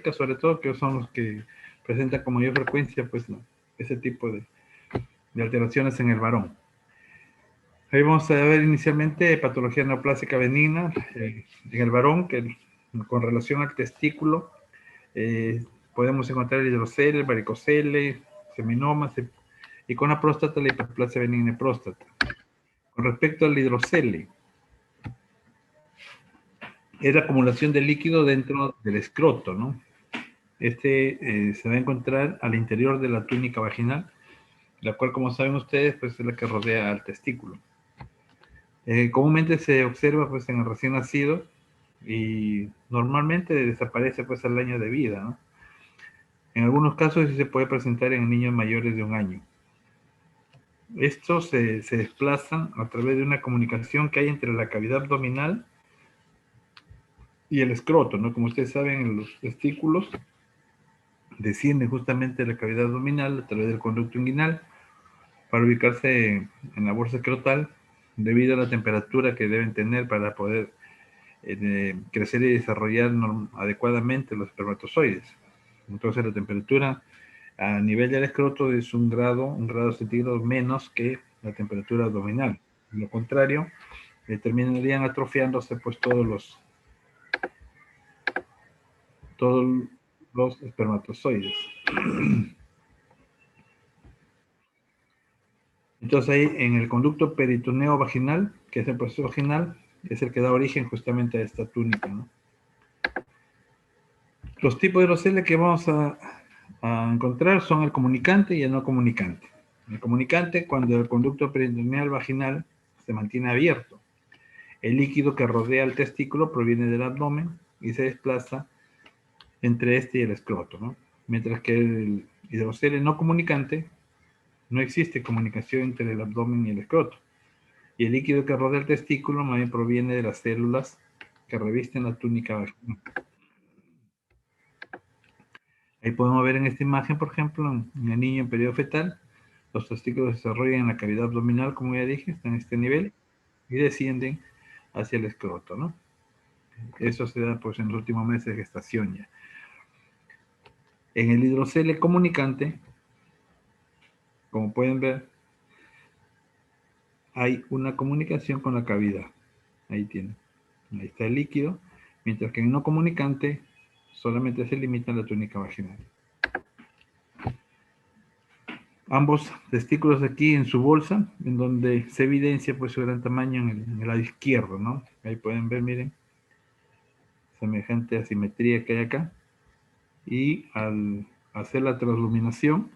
cerca, sobre todo, que son los que presentan con mayor frecuencia, pues, ¿no?, ese tipo de alteraciones en el varón. Ahí vamos a ver inicialmente patología neoplásica benigna en el varón, que con relación al testículo podemos encontrar hidroceles, varicoceles, seminomas, y con la próstata la hiperplasia benigna de próstata. Con respecto al hidrocele, es la acumulación de líquido dentro del escroto, ¿no? Se va a encontrar al interior de la túnica vaginal, la cual, como saben ustedes, pues es la que rodea al testículo. Comúnmente se observa, pues, en el recién nacido y normalmente desaparece, pues, al año de vida, ¿no? En algunos casos sí se puede presentar en niños mayores de 1 año. Estos se desplazan a través de una comunicación que hay entre la cavidad abdominal y el escroto, ¿no? Como ustedes saben, en los testículos desciende justamente de la cavidad abdominal a través del conducto inguinal para ubicarse en la bolsa escrotal debido a la temperatura que deben tener para poder crecer y desarrollar adecuadamente los espermatozoides. Entonces la temperatura a nivel del escroto es un grado centígrado menos que la temperatura abdominal. De lo contrario, terminarían atrofiándose, pues, todos los espermatozoides. Entonces ahí en el conducto peritoneo vaginal, que es el proceso vaginal, es el que da origen justamente a esta túnica, ¿no? Los tipos de hidrocele que vamos a encontrar son el comunicante y el no comunicante. El comunicante, cuando el conducto peritoneal vaginal se mantiene abierto. El líquido que rodea el testículo proviene del abdomen y se desplaza entre este y el escroto, ¿no? Mientras que el hidrocele no comunicante, no existe comunicación entre el abdomen y el escroto. Y el líquido que rodea el testículo más bien proviene de las células que revisten la túnica vaginal. Ahí podemos ver en esta imagen, por ejemplo, en el niño en periodo fetal, los testículos se desarrollan en la cavidad abdominal, como ya dije, están en este nivel, y descienden hacia el escroto, ¿no? Eso se da, pues, en los últimos meses de gestación ya. En el hidrocele comunicante, como pueden ver, hay una comunicación con la cavidad. Ahí tienen. Ahí está el líquido, mientras que en no comunicante solamente se limita a la túnica vaginal. Ambos testículos aquí en su bolsa, en donde se evidencia, pues, su gran tamaño en el lado izquierdo, ¿no? Ahí pueden ver, miren, semejante asimetría que hay acá. Y al hacer la transluminación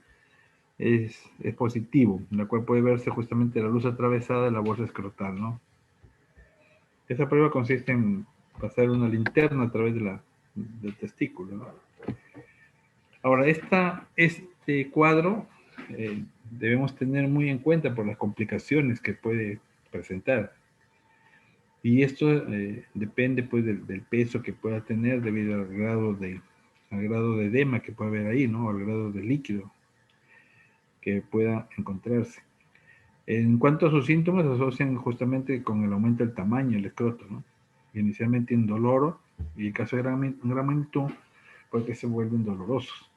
es positivo, en la cual puede verse justamente la luz atravesada de la bolsa escrotal, ¿no? Esa prueba consiste en pasar una linterna a través del testículo, ¿no? Ahora, este cuadro debemos tener muy en cuenta por las complicaciones que puede presentar. Y esto depende, pues, del peso que pueda tener debido al grado de edema que puede haber ahí, ¿no? Al grado de líquido que pueda encontrarse. En cuanto a sus síntomas, se asocian justamente con el aumento del tamaño del escroto, ¿no? Inicialmente indoloro, y en caso de gran magnitud, puede que se vuelven dolorosos.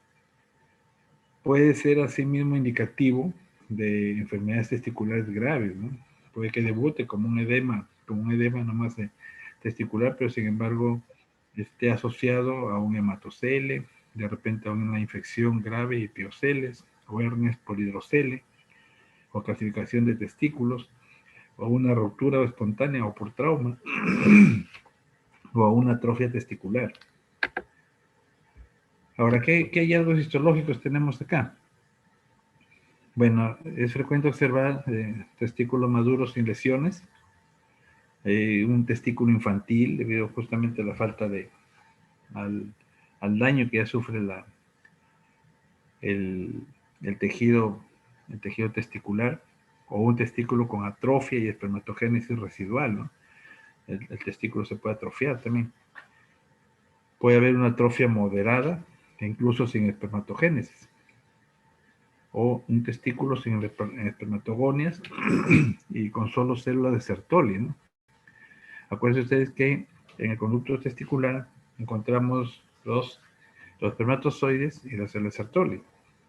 Puede ser asimismo indicativo de enfermedades testiculares graves, ¿no? Puede que debute como un edema nomás testicular, pero sin embargo esté asociado a un hematocele, de repente a una infección grave y pioceles, o hernias por hidrocele, o calcificación de testículos, o una ruptura espontánea o por trauma, o a una atrofia testicular. Ahora, ¿qué hallazgos histológicos tenemos acá? Bueno, es frecuente observar testículos maduros sin lesiones, un testículo infantil debido justamente a la falta al daño que ya sufre el tejido testicular, o un testículo con atrofia y espermatogénesis residual, ¿no? El testículo se puede atrofiar también. Puede haber una atrofia moderada e incluso sin espermatogénesis, o un testículo sin espermatogonias y con solo células de Sertoli, ¿no? Acuérdense ustedes que en el conducto testicular encontramos los los espermatozoides y las células Sertoli,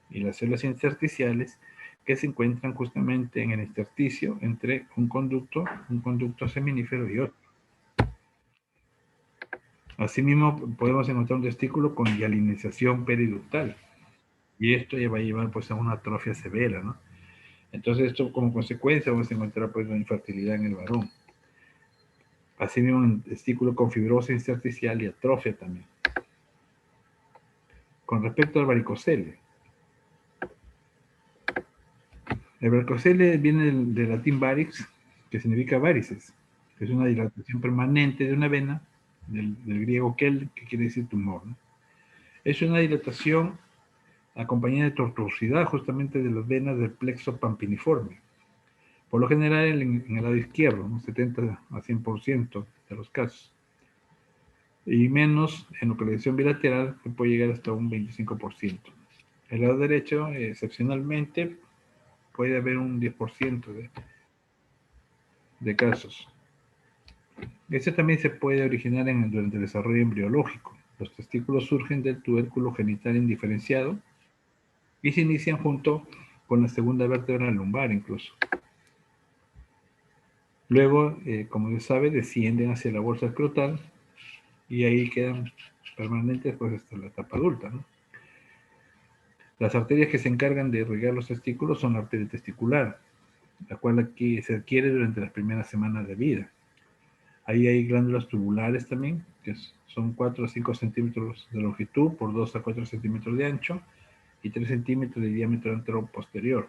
y las células intersticiales que se encuentran justamente en el intersticio entre un conducto seminífero y otro. Asimismo, podemos encontrar un testículo con hialinización periductal, y esto ya va a llevar pues a una atrofia severa, ¿no? Entonces esto como consecuencia vamos a encontrar pues una infertilidad en el varón. Asimismo un testículo con fibrosis intersticial y atrofia también. Con respecto al varicocele, el varicocele viene del latín varix, que significa varices, que es una dilatación permanente de una vena, del griego kel, que quiere decir tumor, ¿no? Es una dilatación acompañada de tortuosidad justamente de las venas del plexo pampiniforme. Por lo general en el lado izquierdo, un 70 a 100% de los casos. Y menos en localización bilateral, que puede llegar hasta un 25%. El lado derecho, excepcionalmente, puede haber un 10% de casos. Este también se puede originar durante el desarrollo embriológico. Los testículos surgen del tubérculo genital indiferenciado y se inician junto con la segunda vértebra lumbar incluso. Luego, como se sabe, descienden hacia la bolsa escrotal y ahí quedan permanentes pues hasta la etapa adulta, ¿no? Las arterias que se encargan de irrigar los testículos son la arteria testicular, la cual aquí se adquiere durante las primeras semanas de vida. Ahí hay glándulas tubulares también, que son 4 a 5 centímetros de longitud por 2 a 4 centímetros de ancho y 3 centímetros de diámetro antero-posterior.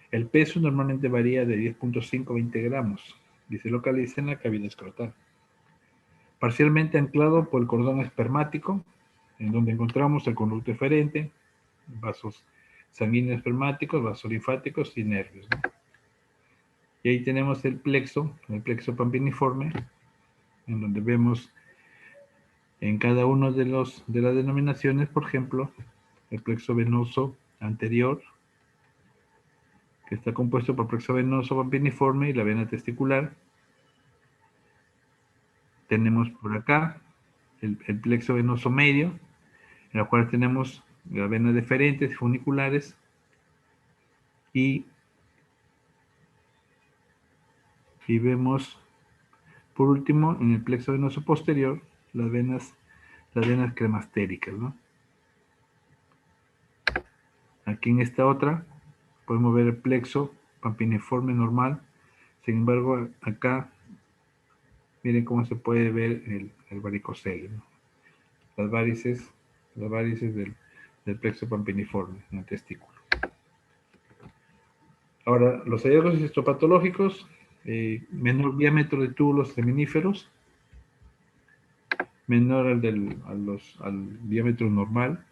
El peso normalmente varía de 10.5 a 20 gramos y se localiza en la cavidad escrotal. Parcialmente anclado por el cordón espermático, en donde encontramos el conducto eferente, vasos sanguíneos espermáticos, vasos linfáticos y nervios, ¿no? Y ahí tenemos el plexo pampiniforme, en donde vemos en cada uno de las denominaciones, por ejemplo, el plexo venoso anterior, que está compuesto por plexo venoso pampiniforme y la vena testicular. Tenemos por acá el plexo venoso medio, en el cual tenemos las venas deferentes y funiculares, y vemos por último en el plexo venoso posterior las venas cremastéricas, ¿no? Aquí en esta otra podemos ver el plexo pampiniforme normal. Sin embargo, acá miren cómo se puede ver el varicocele, ¿no? Las varices del plexo pampiniforme en el testículo. Ahora, los hallazgos histopatológicos, menor diámetro de túbulos seminíferos, menor al diámetro normal.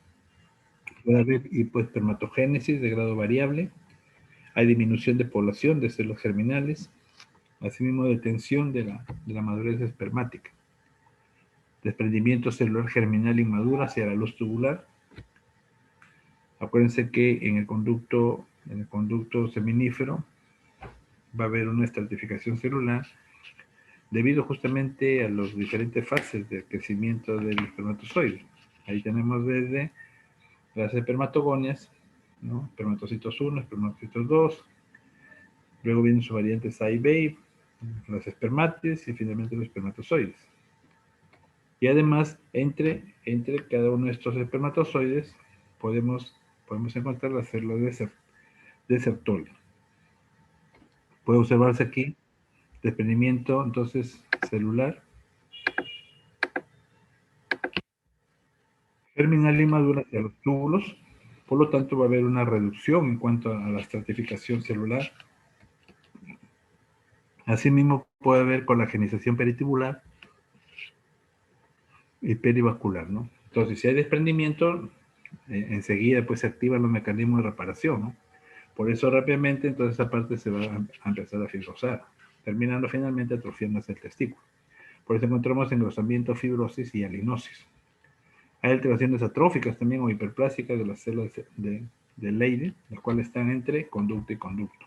Puede haber hipoespermatogénesis de grado variable. Hay disminución de población de células germinales, asimismo detención de la madurez espermática. Desprendimiento celular germinal inmadura hacia la luz tubular. Acuérdense que en el conducto seminífero va a haber una estratificación celular debido justamente a las diferentes fases del crecimiento del espermatozoide. Ahí tenemos desde las espermatogonias, ¿no? Espermatocitos 1, espermatocitos 2, luego vienen sus variantes A y B, las espermátides y finalmente los espermatozoides. Y además, entre cada uno de estos espermatozoides podemos encontrar las células de Sertoli. Puede observarse aquí desprendimiento entonces celular, germinal inmadura hacia los túbulos, por lo tanto va a haber una reducción en cuanto a la estratificación celular. Asimismo puede haber colagenización peritubular y perivascular, ¿no? Entonces, si hay desprendimiento, enseguida pues se activan los mecanismos de reparación, ¿no? Por eso rápidamente entonces esa parte se va a empezar a fibrosar, terminando finalmente atrofiándose el testículo. Por eso encontramos engrosamiento, fibrosis y alinosis. Hay alteraciones atróficas también o hiperplásicas de las células de Leydig, las cuales están entre conducto y conducto.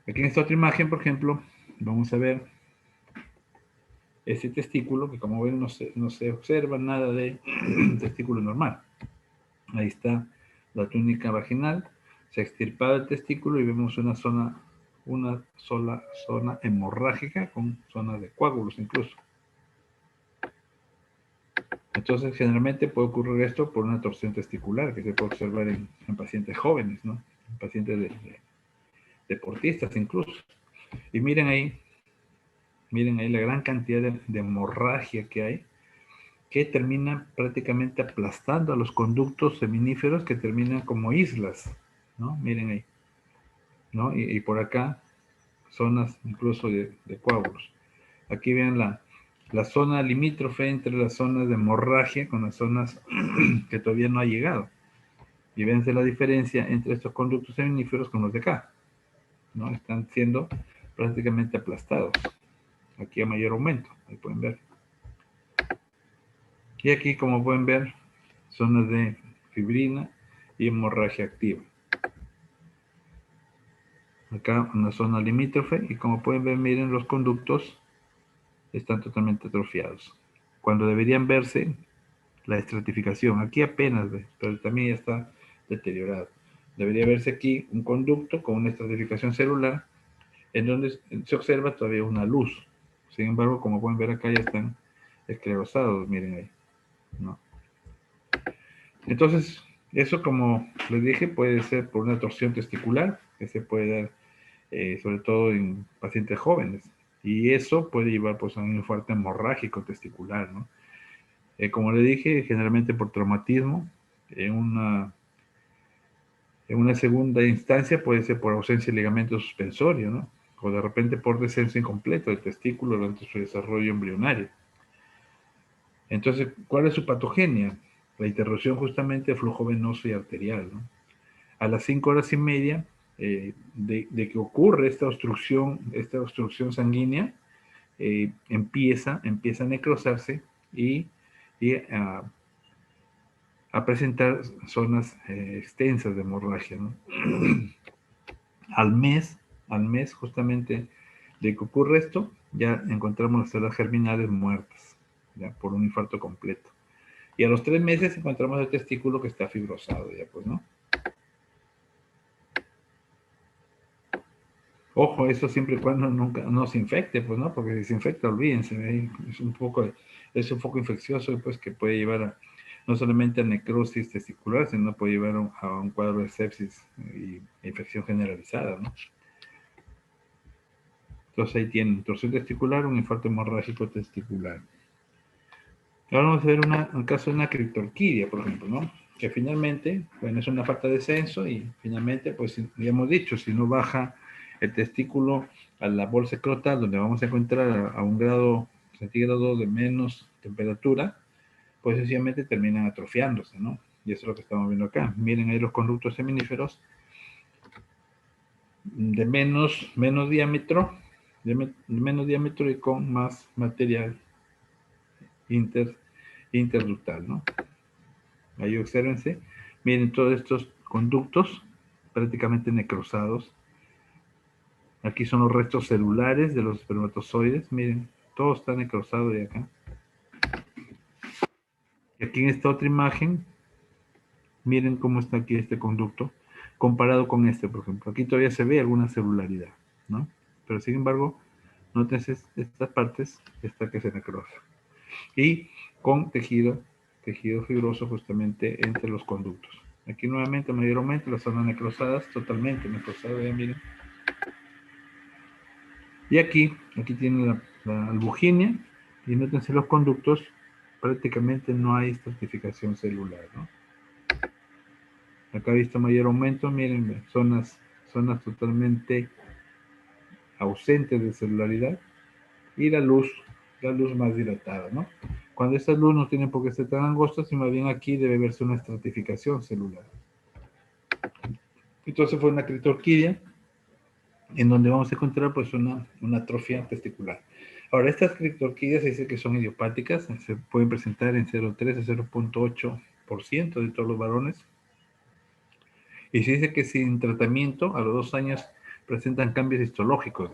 Aquí en esta otra imagen, por ejemplo, vamos a ver ese testículo, que como ven no se observa nada de testículo normal. Ahí está la túnica vaginal, se ha extirpado el testículo y vemos una sola zona hemorrágica con zonas de coágulos incluso. Entonces, generalmente puede ocurrir esto por una torsión testicular que se puede observar en pacientes jóvenes, ¿no? En pacientes de deportistas incluso. Y miren ahí la gran cantidad de hemorragia que hay, que termina prácticamente aplastando a los conductos seminíferos que terminan como islas, ¿no? Miren ahí, ¿no? Y por acá, zonas incluso de coágulos. Aquí ven la zona limítrofe entre las zonas de hemorragia con las zonas que todavía no ha llegado. Y vense la diferencia entre estos conductos seminíferos con los de acá, ¿no? Están siendo prácticamente aplastados. Aquí a mayor aumento, ahí pueden ver. Y aquí, como pueden ver, zonas de fibrina y hemorragia activa. Acá una zona limítrofe y como pueden ver, miren, los conductos están totalmente atrofiados. Cuando deberían verse la estratificación, aquí apenas ve, pero también ya está deteriorado. Debería verse aquí un conducto con una estratificación celular en donde se observa todavía una luz. Sin embargo, como pueden ver acá ya están esclerosados, miren ahí, ¿no? Entonces, eso, como les dije, puede ser por una torsión testicular, que se puede dar sobre todo en pacientes jóvenes. Y eso puede llevar pues, a un infarto hemorrágico testicular, ¿no? Como le dije, generalmente por traumatismo, en una segunda instancia puede ser por ausencia de ligamento suspensorio, ¿no? O de repente por descenso incompleto del testículo durante su desarrollo embrionario. Entonces, ¿cuál es su patogenia? La interrupción justamente de flujo venoso y arterial, ¿no? A las 5 horas y media de que ocurre esta obstrucción sanguínea, empieza a necrosarse y a presentar zonas extensas de hemorragia, ¿no? al mes justamente de que ocurre esto, ya encontramos las células germinales muertas, ya por un infarto completo. Y a los 3 meses encontramos el testículo que está fibrosado, ya pues, ¿no? Ojo, eso siempre y cuando nunca no se infecte, pues, ¿no? Porque si se infecta, olvídense, es un foco infeccioso, pues, que puede llevar no solamente a necrosis testicular, sino puede llevar a un cuadro de sepsis y infección generalizada, ¿no? Entonces ahí tienen torsión testicular, un infarto hemorrágico testicular. Ahora vamos a ver un caso de una criptorquidia, por ejemplo, ¿no? Que finalmente, bueno, es una falta de descenso y finalmente, pues, ya hemos dicho, si no baja el testículo a la bolsa escrotal, donde vamos a encontrar a un grado centígrado de menos temperatura, pues sencillamente terminan atrofiándose, ¿no? Y eso es lo que estamos viendo acá. Miren ahí los conductos seminíferos de menos diámetro, menos diámetro y con más material interductal, ¿no? Ahí obsérvense, miren todos estos conductos prácticamente necrosados. Aquí son los restos celulares de los espermatozoides, miren, todo está necrosado de acá. Y aquí en esta otra imagen, miren cómo está aquí este conducto comparado con este, por ejemplo. Aquí todavía se ve alguna celularidad, ¿no? Pero sin embargo, nótense estas partes, esta que se necrosa. Y con tejido fibroso justamente entre los conductos. Aquí nuevamente, mayormente las zonas necrosadas, totalmente necrosadas, ya miren. Y aquí tienen la albuginia, y nótense los conductos, prácticamente no hay estratificación celular, ¿no? Acá visto mayor aumento, miren, zonas totalmente ausentes de celularidad, y la luz más dilatada, ¿no? Cuando esta luz no tiene por qué ser tan angosta, sino más bien aquí debe verse una estratificación celular. Entonces fue una criptorquidia en donde vamos a encontrar pues una atrofia testicular. Ahora, estas criptorquidias se dice que son idiopáticas, se pueden presentar en 0,3 a 0,8% de todos los varones. Y se dice que sin tratamiento, a los 2 años presentan cambios histológicos.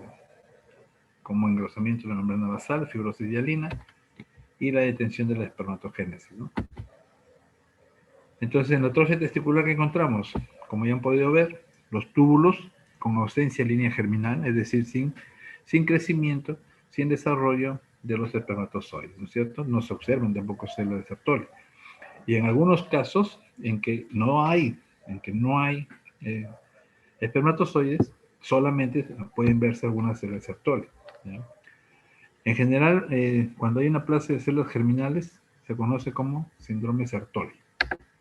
como engrosamiento de la membrana basal, fibrosis hialina y la detención de la espermatogénesis, ¿no? Entonces, en la atrofia testicular que encontramos, como ya han podido ver, los túbulos con ausencia de línea germinal, es decir, sin crecimiento, sin desarrollo de los espermatozoides, ¿no es cierto? No se observan tampoco células de Sertoli. Y en algunos casos en que no hay espermatozoides, solamente pueden verse algunas células de Sertoli, ¿ya? En general, cuando hay una plaza de células germinales, se conoce como síndrome Sertoli,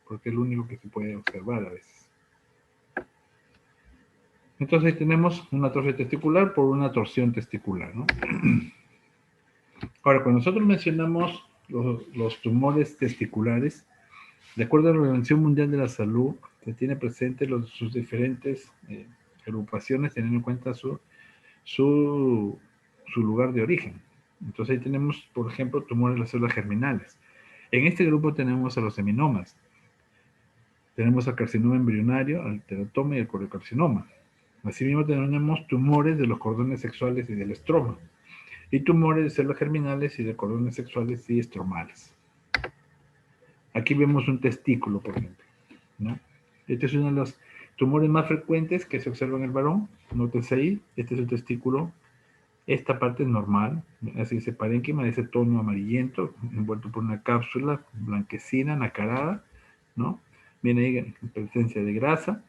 porque es lo único que se puede observar a veces. Entonces ahí tenemos una atrofia testicular por una torsión testicular, ¿no? Ahora, cuando nosotros mencionamos los tumores testiculares, de acuerdo a la Organización Mundial de la Salud, se tiene presente sus diferentes agrupaciones, teniendo en cuenta su lugar de origen. Entonces ahí tenemos, por ejemplo, tumores de las células germinales. En este grupo tenemos a los seminomas. Tenemos al carcinoma embrionario, al teratoma y el coriocarcinoma. Asimismo tenemos tumores de los cordones sexuales y del estroma, y tumores de células germinales y de cordones sexuales y estromales. Aquí vemos un testículo, por ejemplo, ¿no? Este es uno de los tumores más frecuentes que se observa en el varón. Nótese ahí, este es el testículo. Esta parte es normal, así dice parénquima, de ese tono amarillento, envuelto por una cápsula blanquecina, nacarada, ¿no? Viene ahí en presencia de grasa,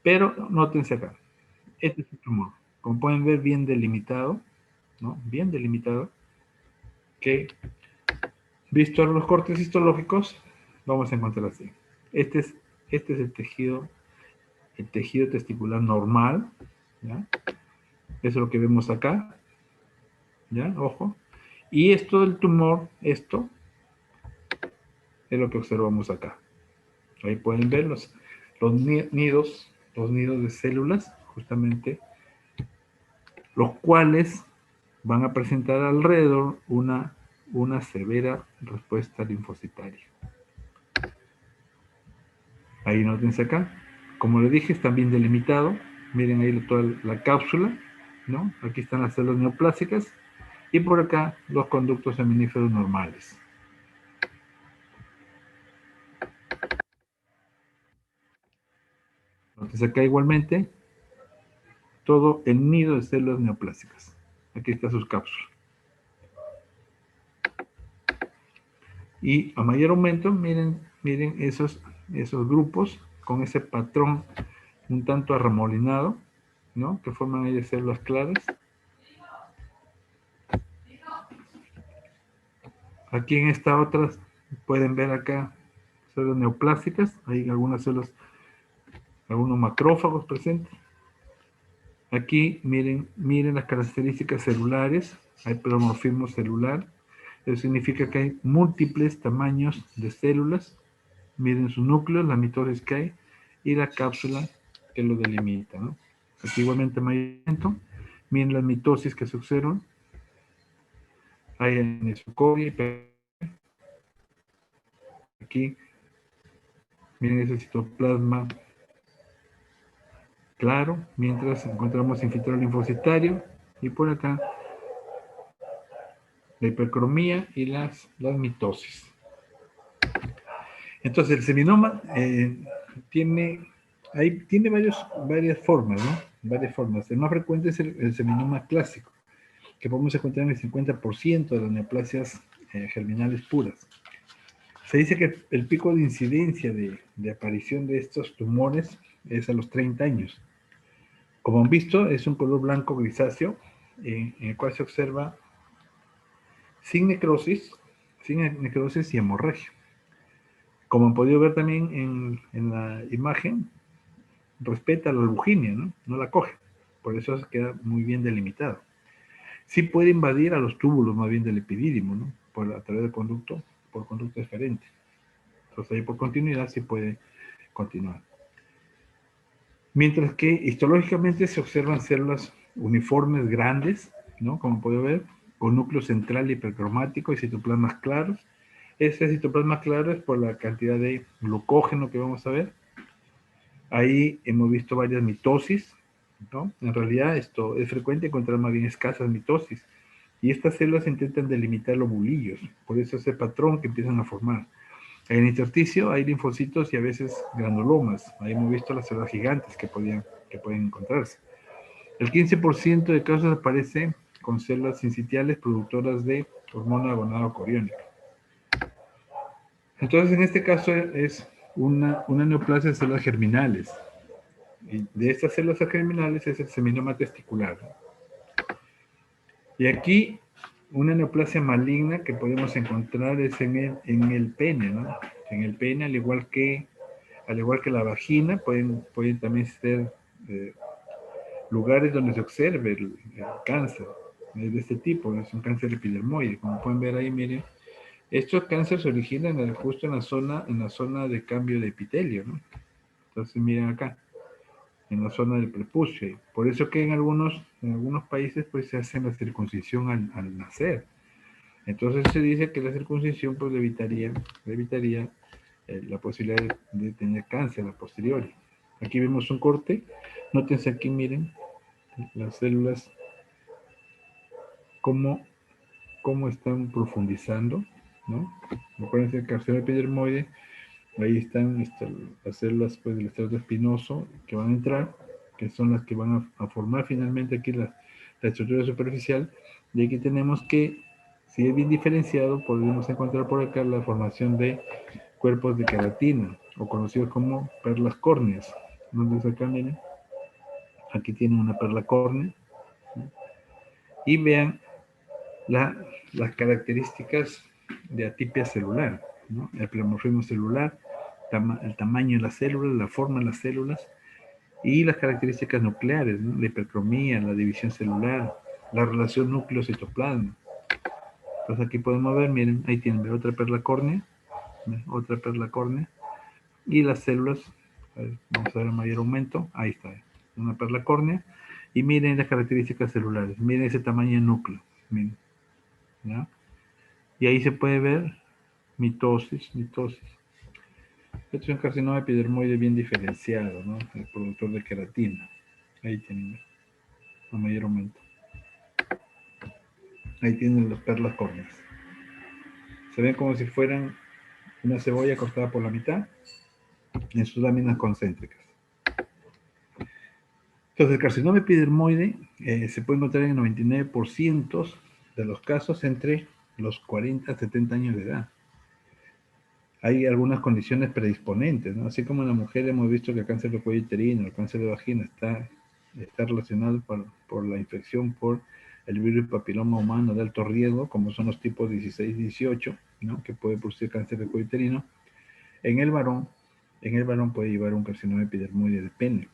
pero nótense acá, este es el tumor. Como pueden ver, bien delimitado, ¿no? Bien delimitado, que visto los cortes histológicos, vamos a encontrar así. Este es el tejido testicular normal, ¿ya? Eso es lo que vemos acá, ¿ya? Ojo. Y esto del tumor, esto es lo que observamos acá. Ahí pueden ver los nidos de células, justamente, los cuales van a presentar alrededor una severa respuesta linfocitaria. Ahí nótense acá. Como les dije, está bien delimitado. Miren ahí toda la cápsula, ¿no? Aquí están las células neoplásicas y por acá los conductos seminíferos normales. Entonces acá igualmente todo el nido de células neoplásicas. Aquí está sus cápsulas. Y a mayor aumento, miren esos grupos con ese patrón un tanto arremolinado, ¿no? Que forman ahí de células claras. Aquí en esta otra pueden ver acá células neoplásicas, hay algunas células, algunos macrófagos presentes. Aquí miren las características celulares, hay pleomorfismo celular, eso significa que hay múltiples tamaños de células. Miren su núcleo, la mitosis que hay y la cápsula que lo delimita, ¿no? Aquí igualmente movimiento. Miren las mitosis que se observan. Hay anisocobia y aquí miren ese citoplasma claro, mientras encontramos infiltrado linfocitario y por acá la hipercromía y las mitosis. Entonces el seminoma tiene varias formas, ¿no? Varias formas. El más frecuente es el seminoma clásico, que podemos encontrar en el 50% de las neoplasias germinales puras. Se dice que el pico de incidencia de aparición de estos tumores es a los 30 años. Como han visto, es un color blanco grisáceo, en el cual se observa sin necrosis y hemorragia. Como han podido ver también en la imagen, respeta la albuginia, ¿no? No la coge. Por eso se queda muy bien delimitado. Sí puede invadir a los túbulos más bien del epidídimo, ¿no? A través del conducto, por conducto deferente. Entonces ahí por continuidad sí puede continuar. Mientras que histológicamente se observan células uniformes grandes, ¿no? Como puede ver, con núcleo central hipercromático y citoplasmas claros. Ese citoplasma claro es por la cantidad de glucógeno que vamos a ver. Ahí hemos visto varias mitosis, ¿no? En realidad esto es frecuente encontrar más bien escasas mitosis y estas células intentan delimitar los bulillos, por eso ese patrón que empiezan a formar. En el intersticio hay linfocitos y a veces granulomas. Ahí hemos visto las células gigantes que pueden encontrarse. El 15% de casos aparece con células sincitiales productoras de hormona gonadocoriónica. Entonces, en este caso es una neoplasia de células germinales. Y de estas células germinales es el seminoma testicular. Y aquí, una neoplasia maligna que podemos encontrar es en el pene, ¿no? En el pene, al igual que la vagina, pueden también ser lugares donde se observe el cáncer de este tipo, es un cáncer epidermoide. Como pueden ver ahí, miren, estos cánceres se originan justo en la zona de cambio de epitelio, ¿no? Entonces, miren acá, en la zona del prepucio. Por eso que en algunos países pues se hace la circuncisión al nacer. Entonces se dice que la circuncisión pues evitaría la posibilidad de tener cáncer a posteriori. Aquí vemos un corte. Nótense aquí, miren, las células, cómo, cómo están profundizando, ¿no? Acuérdense el carcinoma epidermoide, ahí están las células pues, del estrato espinoso que van a entrar, que son las que van a formar finalmente aquí la estructura superficial. Y aquí tenemos que, si es bien diferenciado, podemos encontrar por acá la formación de cuerpos de queratina, o conocidos como perlas córneas. Entonces acá, miren, aquí tienen una perla córnea, ¿no? Y vean la, las características de atipia celular, ¿no? El pleomorfismo celular, el tamaño de las células, la forma de las células y las características nucleares, ¿no? La hipercromía, la división celular, la relación núcleo-citoplasma. Entonces aquí podemos ver, miren, ahí tienen otra perla córnea, otra perla córnea, y las células, a ver, vamos a ver el mayor aumento, ahí está, una perla córnea, y miren las características celulares, miren ese tamaño de núcleo, miren, ¿ya? Y ahí se puede ver mitosis. Este es un carcinoma epidermoide bien diferenciado, ¿no? El productor de queratina. Ahí tienen un mayor aumento. Ahí tienen las perlas córneas. Se ven como si fueran una cebolla cortada por la mitad en sus láminas concéntricas. Entonces, el carcinoma epidermoide se puede encontrar en el 99% de los casos entre los 40 a 70 años de edad. Hay algunas condiciones predisponentes, ¿no? Así como en la mujer hemos visto que el cáncer de cuello uterino, el cáncer de vagina está relacionado por la infección por el virus papiloma humano de alto riesgo, como son los tipos 16 y 18, ¿no? Que puede producir cáncer de cuello uterino. En el varón, puede llevar un carcinoma epidermoide de pene.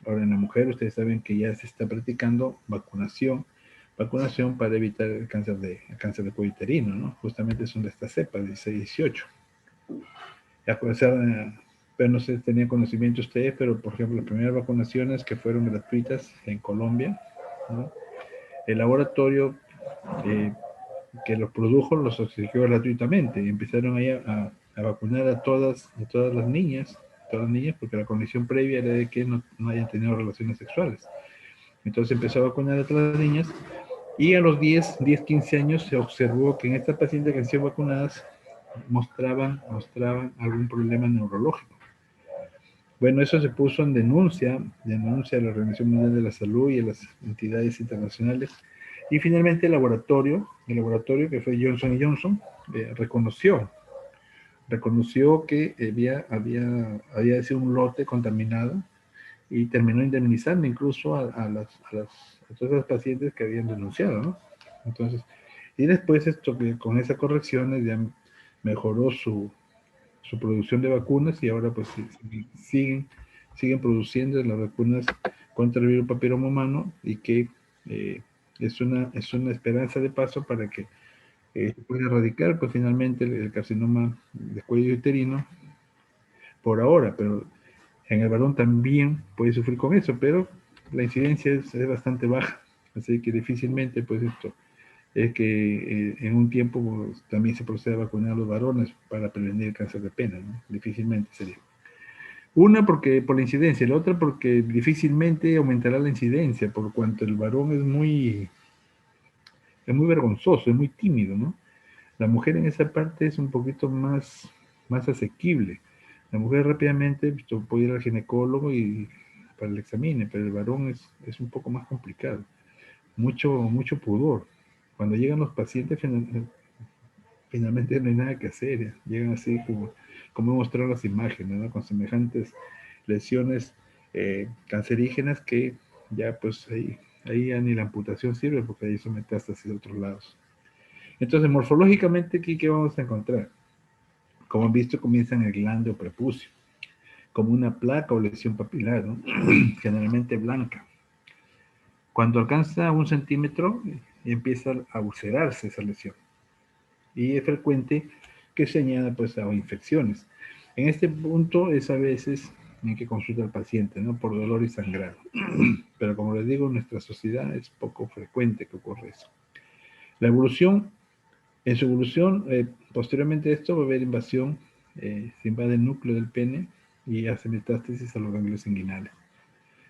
Ahora, en la mujer, ustedes saben que ya se está practicando vacunación para evitar el cáncer de cuello uterino, ¿no? Justamente son de estas cepas, 16 y 18. O sea, pero no sé si tenían conocimiento ustedes, pero por ejemplo, las primeras vacunaciones que fueron gratuitas en Colombia, ¿no? El laboratorio que los produjo los exigió gratuitamente y empezaron ahí a vacunar a todas todas las niñas, porque la condición previa era de que no hayan tenido relaciones sexuales. Entonces empezó a vacunar a todas las niñas y a los 15 años se observó que en estas pacientes que han sido vacunadas mostraban algún problema neurológico. Bueno, eso se puso en denuncia a la Organización Mundial de la Salud y a las entidades internacionales. Y finalmente el laboratorio que fue Johnson Johnson, reconoció que había sido un lote contaminado y terminó indemnizando incluso a todas las pacientes que habían denunciado, ¿no? Entonces, y después con esas correcciones ya mejoró su producción de vacunas y ahora pues siguen produciendo las vacunas contra el virus papiloma humano y que eh, es una esperanza de paso para que se pueda erradicar pues finalmente el carcinoma de cuello uterino por ahora, pero en el varón también puede sufrir con eso, pero la incidencia es bastante baja, así que difícilmente pues esto es que en un tiempo pues, también se procede a vacunar a los varones para prevenir el cáncer de pene, ¿no? Difícilmente sería. Una porque por la incidencia, la otra porque difícilmente aumentará la incidencia, por cuanto el varón es muy vergonzoso, es muy tímido, ¿no? La mujer en esa parte es un poquito más asequible. La mujer rápidamente pues, puede ir al ginecólogo y para el examine, pero el varón es un poco más complicado. Mucho pudor. Cuando llegan los pacientes, finalmente no hay nada que hacer. Llegan así como he mostrado las imágenes, ¿no? Con semejantes lesiones cancerígenas que ya pues ahí ya ni la amputación sirve porque ahí son metástasis de otros lados. Entonces, morfológicamente, aquí, ¿qué vamos a encontrar? Como han visto, comienza en el glande o prepucio, como una placa o lesión papilar, ¿no? Generalmente blanca. Cuando alcanza 1 centímetro, empieza a ulcerarse esa lesión. Y es frecuente que se añada pues, a infecciones. En este punto es a veces en que consulta al paciente, ¿no? Por dolor y sangrado. Pero como les digo, en nuestra sociedad es poco frecuente que ocurra eso. La evolución En su evolución, posteriormente a esto va a haber invasión, se invade el núcleo del pene y hace metástasis a los ganglios inguinales.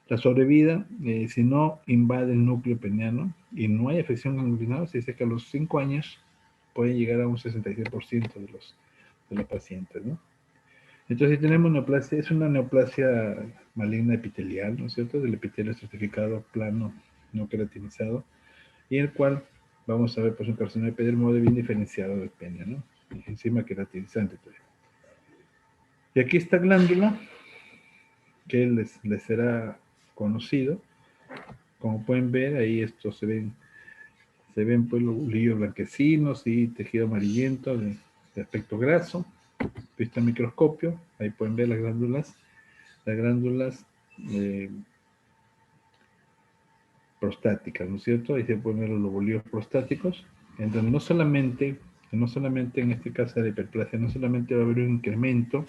La sobrevida, si no invade el núcleo peneano y no hay afección ganglionar, se dice que a los 5 años puede llegar a un 66% de los pacientes, ¿no? Entonces, si tenemos neoplasia, es una neoplasia maligna epitelial, ¿no es cierto? Del epitelio estratificado plano, no queratinizado, y el cual vamos a ver pues un carcinoma epidermoide bien diferenciado del pene, ¿no? Encima queratinizante todavía. Y aquí esta glándula, que les será conocido, como pueden ver, ahí estos se ven pues los bulillos blanquecinos y tejido amarillento de aspecto graso, visto al microscopio, ahí pueden ver las glándulas eh, prostáticas, ¿no es cierto? Ahí se pueden ver los lobulillos prostáticos, en donde no solamente en este caso de la hiperplasia, no solamente va a haber un incremento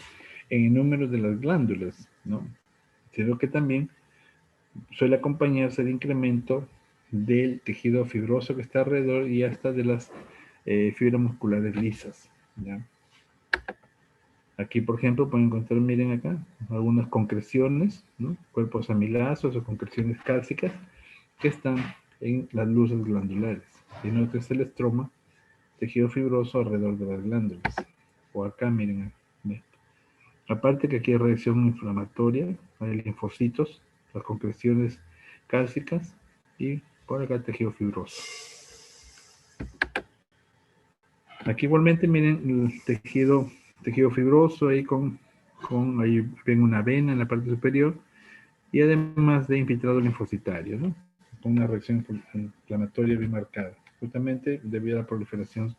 en el número de las glándulas, ¿no? Sino que también suele acompañarse de incremento del tejido fibroso que está alrededor y hasta de las fibras musculares lisas, ¿ya? Aquí, por ejemplo, pueden encontrar, miren acá, algunas concreciones, ¿no? Cuerpos amilazos o concreciones cálcicas que están en las luces glandulares. Y en otro es el estroma, tejido fibroso alrededor de las glándulas. O acá, miren, ¿ve? Aparte que aquí hay reacción inflamatoria, hay linfocitos, las concreciones cálcicas y por acá tejido fibroso. Aquí igualmente miren el tejido fibroso ahí ahí ven una vena en la parte superior y además de infiltrado linfocitario, ¿no? Con una reacción inflamatoria bien marcada, justamente debido a la proliferación,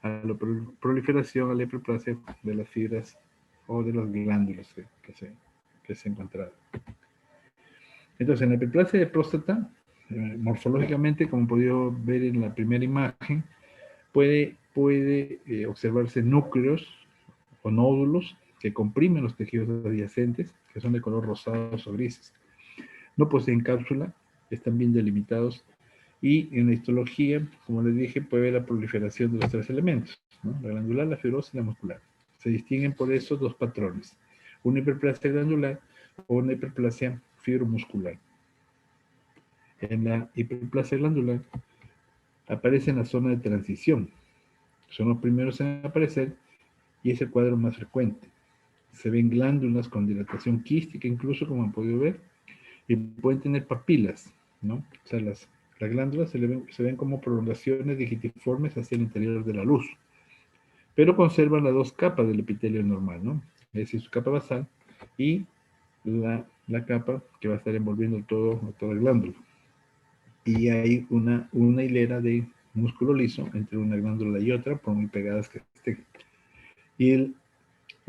a la hiperplasia de las fibras o de las glándulas que se encontraron. Entonces, en la hiperplasia de próstata, morfológicamente, como podido ver en la primera imagen, puede observarse núcleos o nódulos que comprimen los tejidos adyacentes, que son de color rosados o grises. No poseen cápsula, están bien delimitados y en la histología, como les dije, puede ver la proliferación de los 3 elementos, ¿no? La glandular, la fibrosa y la muscular. Se distinguen por esos 2 patrones, una hiperplasia glandular o una hiperplasia fibromuscular. En la hiperplasia glandular aparece en la zona de transición, son los primeros en aparecer y es el cuadro más frecuente. Se ven glándulas con dilatación quística, incluso como han podido ver, y pueden tener papilas, ¿no? O sea, las glándulas se ven como prolongaciones digitiformes hacia el interior de la luz, pero conservan las 2 capas del epitelio normal, ¿no? Es decir, su capa basal y la capa que va a estar envolviendo toda la glándula. Y hay una hilera de músculo liso entre una glándula y otra, por muy pegadas que estén. Y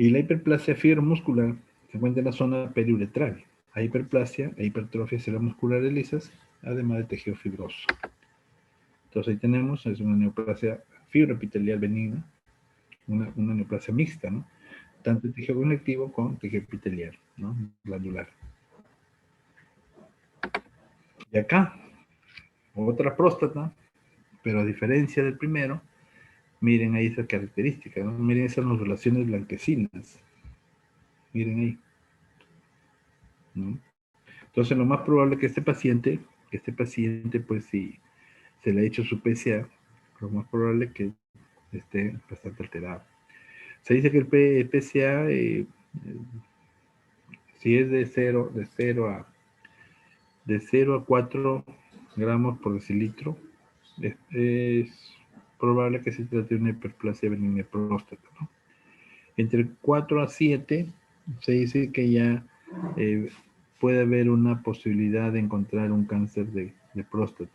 la hiperplasia fibromuscular se encuentra en la zona periuretral. Hay hiperplasia e hipertrofia ceromusculares lisas, además de tejido fibroso. Entonces ahí tenemos, es una neoplasia fibroepitelial benigna, una neoplasia mixta, ¿no? Tanto tejido conectivo con tejido epitelial, ¿no? Glandular. Y acá, otra próstata, pero a diferencia del primero, miren ahí esa característica, ¿no? Miren esas nodulaciones blanquecinas. Miren ahí. ¿no? Entonces, lo más probable que este paciente, pues si se le ha hecho su PSA, lo más probable que esté bastante alterado. Se dice que el PSA, si es de 0 a 4 gramos por decilitro, es probable que se trate de una hiperplasia benigna de próstata, ¿no? Entre 4 a 7 se dice que ya eh, puede haber una posibilidad de encontrar un cáncer de próstata.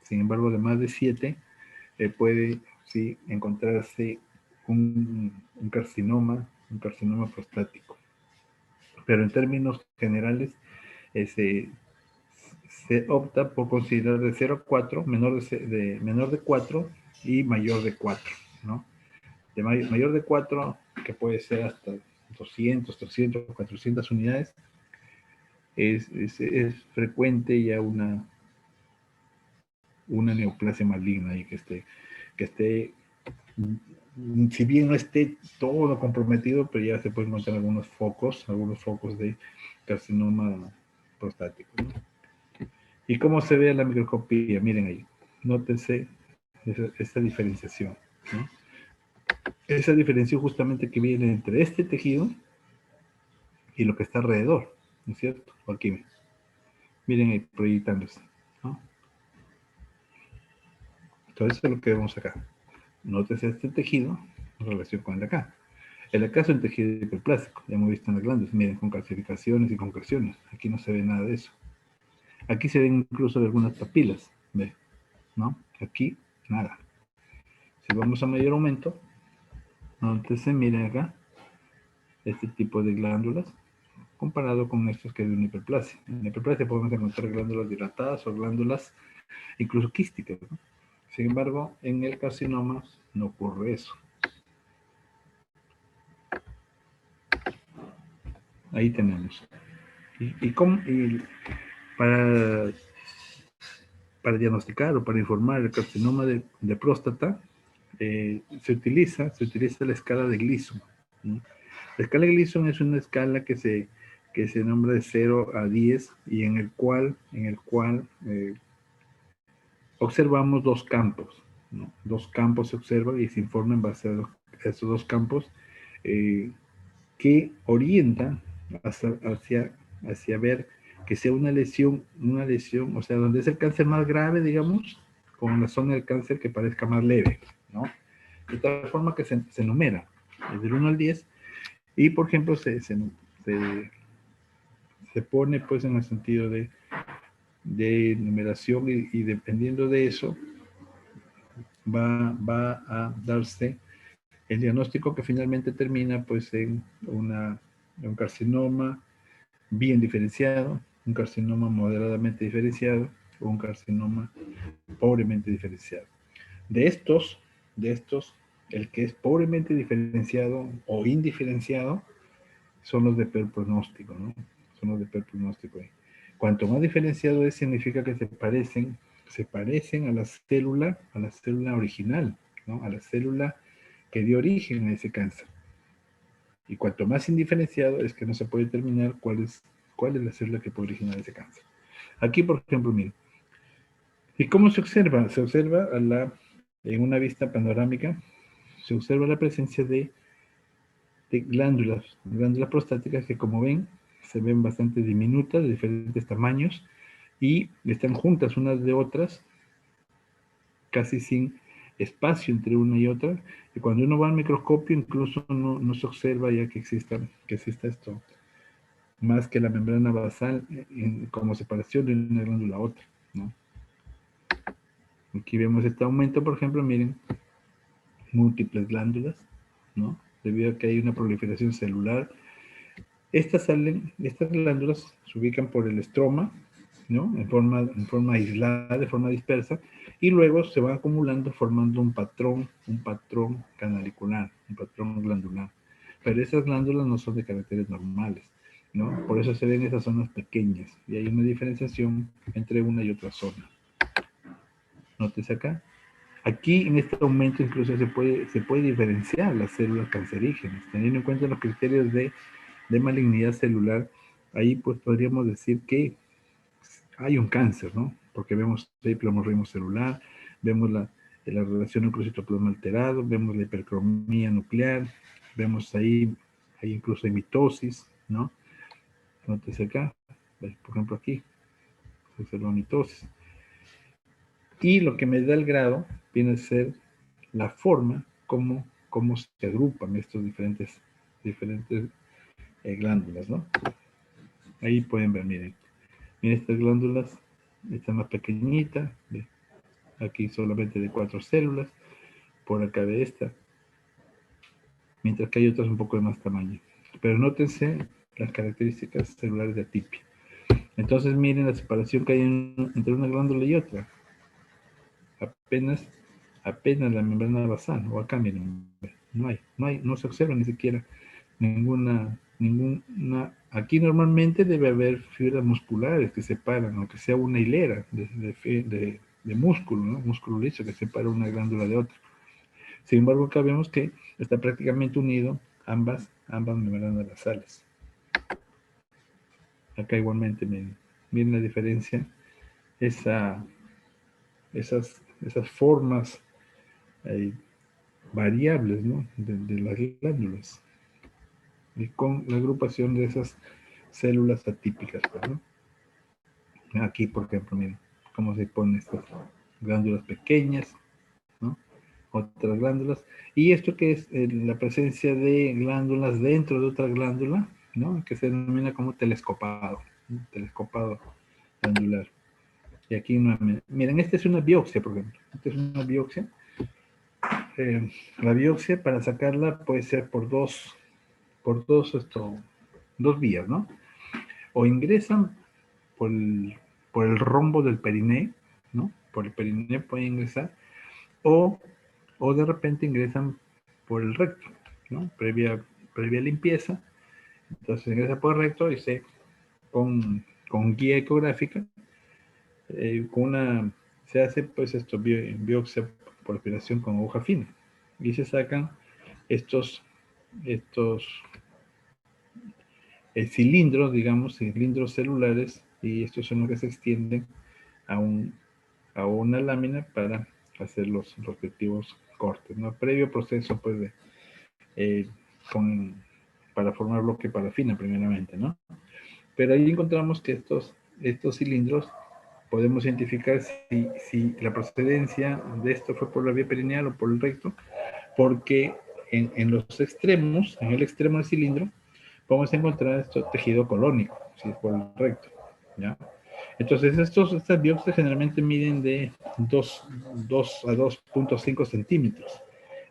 Sin embargo, de más de 7 puede sí encontrarse un carcinoma prostático. Pero en términos generales, se opta por considerar de 0 a 4, menor de 4 y mayor de 4, ¿no? Mayor de 4, que puede ser hasta 200, 300, 400 unidades, es frecuente ya una neoplasia maligna y que esté, si bien no esté todo comprometido, pero ya se pueden encontrar algunos focos de carcinoma prostático, ¿no? ¿Y cómo se ve en la microscopía? Miren ahí, nótense esa diferenciación, ¿no? Esa diferenciación justamente que viene entre este tejido y lo que está alrededor, ¿no es cierto? Aquí, miren ahí proyectándose, ¿no? Entonces eso es lo que vemos acá. Nótese este tejido en relación con el de acá. El de acá es un tejido hiperplástico, ya hemos visto en las glándulas, miren, con calcificaciones y concreciones. Aquí no se ve nada de eso. Aquí se ven incluso algunas papilas, ¿ve? ¿No? Aquí, nada. Si vamos a mayor aumento, nótese, miren acá, este tipo de glándulas, comparado con estos que es de una hiperplasia. En la hiperplasia podemos encontrar glándulas dilatadas o glándulas incluso quísticas, ¿no? Sin embargo, en el carcinoma no ocurre eso. Ahí tenemos. Y para, para diagnosticar o para informar el carcinoma de próstata, se utiliza la escala de Gleason, ¿no? La escala de Gleason es una escala que se nombra de 0 a 10 y en el cual observamos dos campos, ¿no? Dos campos se observan y se informa en base a esos dos campos que orientan hacia ver que sea una lesión, o sea, donde es el cáncer más grave, digamos, con la zona del cáncer que parezca más leve, ¿no? De tal forma que se numera desde el 1 al 10 y, por ejemplo, se pone pues en el sentido de numeración y dependiendo de eso va a darse el diagnóstico que finalmente termina pues en un carcinoma bien diferenciado, un carcinoma moderadamente diferenciado o un carcinoma pobremente diferenciado. De estos, el que es pobremente diferenciado o indiferenciado son los de peor pronóstico, ¿no? Son los de peor pronóstico. Cuanto más diferenciado es, significa que se parecen a a la célula original, ¿no? A la célula que dio origen a ese cáncer. Y cuanto más indiferenciado es que no se puede determinar cuál es la célula que puede originar ese cáncer. Aquí, por ejemplo, miren. ¿Y cómo se observa? Se observa en una vista panorámica, se observa la presencia de glándulas prostáticas que, como ven, se ven bastante diminutas, de diferentes tamaños, y están juntas unas de otras, casi sin espacio entre una y otra, y cuando uno va al microscopio incluso no se observa ya que exista esto, más que la membrana basal como separación de una glándula a otra, ¿no? Aquí vemos este aumento, por ejemplo, miren, múltiples glándulas, ¿no? Debido a que hay una proliferación celular. Estas glándulas se ubican por el estroma, ¿no? En forma aislada, de forma dispersa, y luego se van acumulando formando un patrón canalicular, un patrón glandular. Pero esas glándulas no son de caracteres normales, ¿no? Por eso se ven esas zonas pequeñas y hay una diferenciación entre una y otra zona. Nótese acá. Aquí en este aumento incluso se puede diferenciar las células cancerígenas, teniendo en cuenta los criterios de malignidad celular ahí pues podríamos decir que hay un cáncer, ¿no? Porque vemos el plasmorrismo celular, vemos la relación núcleo-citoplasma alterado, vemos la hipercromía nuclear, vemos ahí incluso hay mitosis, ¿no? Nótese acá, por ejemplo aquí, se observa mitosis. Y lo que me da el grado viene a ser la forma como se agrupan estos diferentes glándulas, ¿no? Ahí pueden ver, miren estas glándulas, esta más pequeñita, aquí solamente de 4 células, por acá de esta, mientras que hay otras un poco de más tamaño. Pero nótense las características celulares de atipia. Entonces miren la separación que hay entre una glándula y otra. Apenas la membrana basal, o acá miren, no se observa ni siquiera ninguna, aquí normalmente debe haber fibras musculares que separan, aunque sea una hilera de músculo, ¿no? Músculo liso que separa una glándula de otra. Sin embargo, acá vemos que está prácticamente unido ambas membranas basales. Acá igualmente, miren la diferencia, esas formas variables, ¿no? de las glándulas, y con la agrupación de esas células atípicas, ¿no? Aquí, por ejemplo, miren cómo se ponen estas glándulas pequeñas, ¿no? Otras glándulas. Y esto que es la presencia de glándulas dentro de otra glándula, ¿no? Que se denomina como telescopado, ¿no? Telescopado glandular. Y aquí, miren, esta es una biopsia, por ejemplo. Esta es una biopsia. La biopsia, para sacarla, puede ser por dos vías, ¿no? O ingresan por el rombo del periné, ¿no? Por el periné pueden ingresar, o de repente ingresan por el recto, ¿no? Previa limpieza. Entonces ingresa por el recto y con guía ecográfica, se hace pues biopsia por aspiración con aguja fina, y se sacan estos cilindros, digamos, cilindros celulares, y estos son los que se extienden a una lámina para hacer los respectivos cortes, ¿no? Previo proceso, pues, para formar bloque parafina, primeramente, ¿no? Pero ahí encontramos que estos cilindros podemos identificar si la procedencia de esto fue por la vía perineal o por el recto, porque en los extremos, en el extremo del cilindro, vamos a encontrar tejido colónico, si es por el recto, ¿ya? Entonces, estas biopsias generalmente miden de 2 a 2.5 centímetros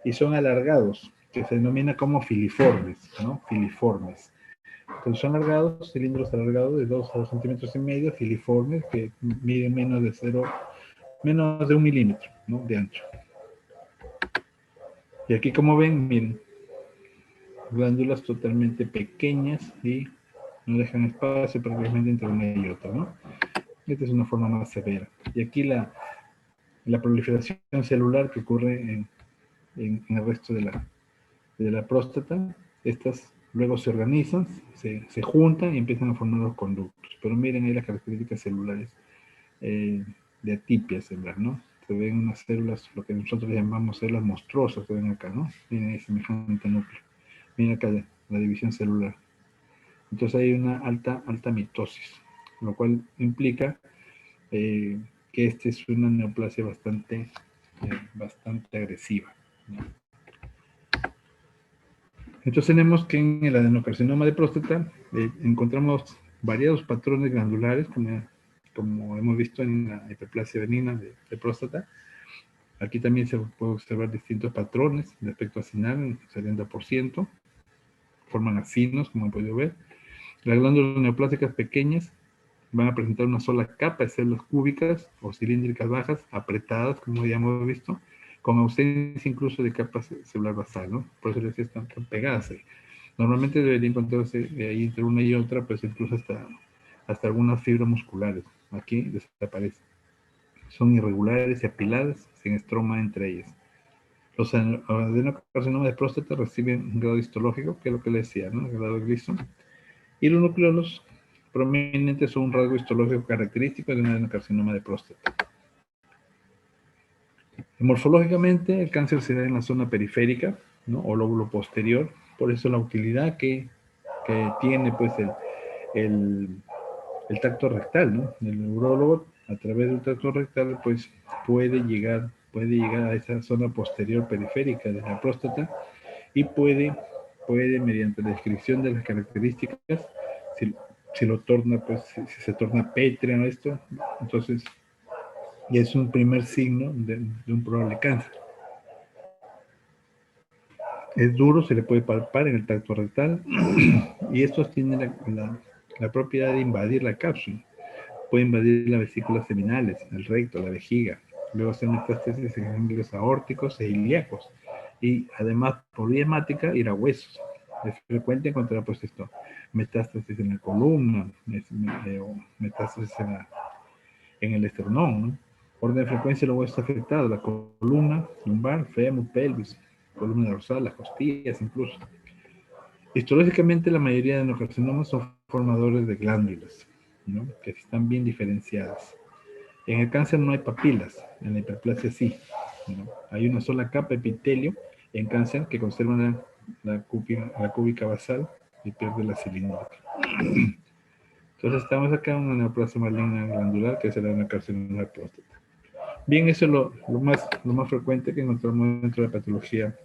y son alargados, que se denomina como filiformes, ¿no? Filiformes. Entonces, son alargados, cilindros alargados de 2 a 2 centímetros y medio, filiformes, que miden menos de 1 milímetro, ¿no? De ancho. Y aquí, como ven, miren, glándulas totalmente pequeñas y no dejan espacio prácticamente entre una y otra, ¿no? Esta es una forma más severa. Y aquí la proliferación celular que ocurre en el resto de la próstata, estas luego se organizan, se juntan y empiezan a formar los conductos. Pero miren ahí las características celulares de atipia celular, ¿no? Se ven unas células, lo que nosotros llamamos células monstruosas, se ven acá, ¿no? Miren ahí semejante núcleo. Miren acá la división celular. Entonces hay una alta mitosis, lo cual implica que esta es una neoplasia bastante agresiva, ¿no? Entonces tenemos que en el adenocarcinoma de próstata encontramos variados patrones glandulares, como hemos visto en la hiperplasia benigna de próstata. Aquí también se puede observar distintos patrones de aspecto acinal, en 70%, forman acinos, como han podido ver. Las glándulas neoplásicas pequeñas van a presentar una sola capa de células cúbicas o cilíndricas bajas, apretadas, como ya hemos visto, con ausencia incluso de capa celular basal, ¿no? Por eso les decía, están pegadas ahí. Normalmente debería encontrarse ahí entre una y otra, pues incluso hasta algunas fibras musculares. Aquí desaparecen. Son irregulares y apiladas, sin estroma entre ellas. Los adenocarcinomas de próstata reciben un grado histológico, que es lo que les decía, ¿no? El grado de Gleason. Y los nucleolos prominentes son un rasgo histológico característico de un adenocarcinoma de próstata. Morfológicamente, el cáncer se da en la zona periférica, ¿no? O lóbulo posterior, por eso la utilidad que tiene pues el tracto rectal, ¿no? El neurólogo a través del tracto rectal pues puede llegar a esa zona posterior periférica de la próstata y puede mediante la descripción de las características, si lo torna, pues si se torna pétreo esto, entonces ya es un primer signo de un probable cáncer. Es duro, se le puede palpar en el tracto rectal y estos tienen la propiedad de invadir la cápsula. Puede invadir las vesículas seminales, el recto, la vejiga, luego hacer metástasis en ganglios aórticos e ilíacos y además por vía hemática ir a huesos. Es frecuente encontrar pues esto, metástasis en la columna, o metástasis en el esternón, ¿no? Orden de frecuencia de los huesos afectados, la columna, lumbar, fémur, pelvis, columna dorsal, las costillas incluso. Histológicamente la mayoría de los carcinomas son formadores de glándulas, ¿no? Que están bien diferenciadas. En el cáncer no hay papilas, en la hiperplasia sí, ¿no? Hay una sola capa epitelio en cáncer que conserva la cúbica basal y pierde la cilíndrica. Entonces estamos acá en una neoplasia maligna glandular que será una carcinoma de próstata. Bien, eso es lo más frecuente que encontramos dentro de la patología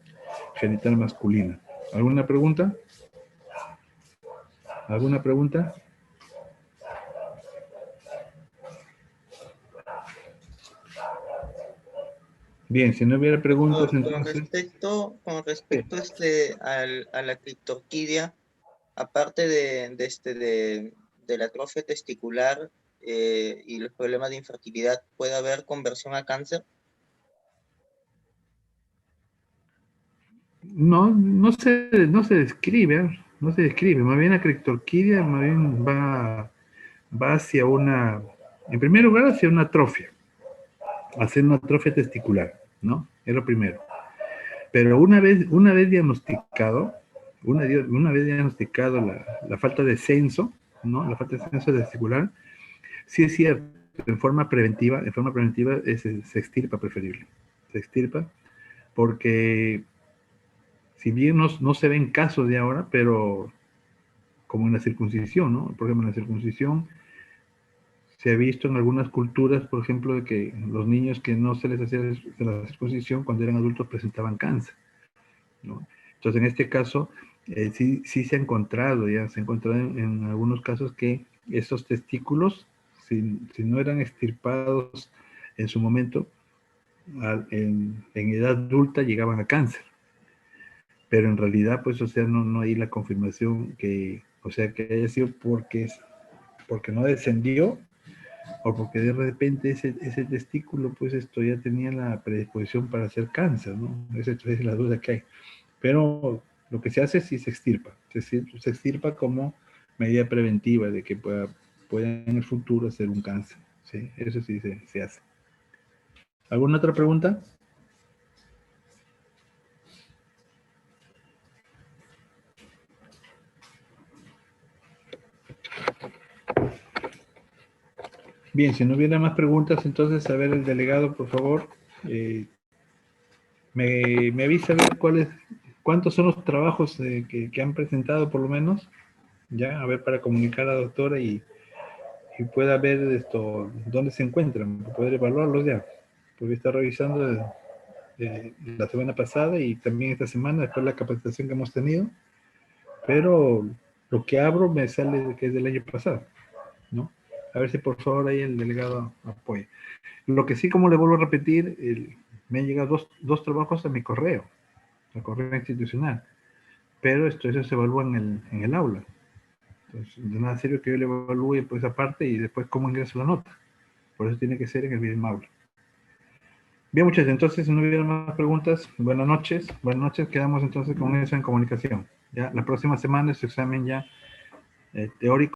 genital masculina. ¿Alguna pregunta? ¿Alguna pregunta? Bien, si no hubiera preguntas, entonces... Con respecto a la criptorquidia, aparte de la atrofia testicular y los problemas de infertilidad, ¿puede haber conversión a cáncer? No se describe, más bien la criptorquidia más bien va hacia en primer lugar hacia una atrofia, hacer una atrofia testicular, ¿no? Es lo primero. Pero una vez diagnosticado, la falta de censo, ¿no? La falta de censo testicular, sí es cierto, en forma preventiva se extirpa preferible. Se extirpa porque si bien no se ven casos de ahora, pero como en la circuncisión, ¿no? Por ejemplo, en la circuncisión se ha visto en algunas culturas, por ejemplo, de que los niños que no se les hacía la circuncisión cuando eran adultos presentaban cáncer, ¿no? Entonces, en este caso, sí se ha encontrado en algunos casos que esos testículos, si no eran extirpados en su momento, en edad adulta llegaban a cáncer. Pero en realidad, pues, o sea, no hay la confirmación que haya sido porque no descendió o porque de repente ese testículo, pues, esto ya tenía la predisposición para hacer cáncer, ¿no? Esa es la duda que hay. Pero lo que se hace sí se extirpa. Se extirpa como medida preventiva de que pueda en el futuro hacer un cáncer. ¿Sí? Eso sí se hace. ¿Alguna otra pregunta? Bien, si no hubiera más preguntas, entonces, a ver, el delegado, por favor, me avisa a ver cuántos son los trabajos que han presentado, por lo menos, ya, a ver, para comunicar a la doctora y pueda ver dónde se encuentran, para poder evaluarlos ya, porque está revisando la semana pasada y también esta semana, después de la capacitación que hemos tenido, pero lo que abro me sale que es del año pasado, ¿no? A ver si por favor ahí el delegado apoya. Lo que sí, como le vuelvo a repetir, me han llegado dos trabajos a mi correo, al correo institucional, pero eso se evalúa en el aula. Entonces, de nada sirve que yo le evalúe pues aparte y después cómo ingreso la nota. Por eso tiene que ser en el mismo aula. Bien, muchachos, entonces si no hubiera más preguntas, buenas noches, quedamos entonces con eso en comunicación. Ya la próxima semana es su examen ya teórico.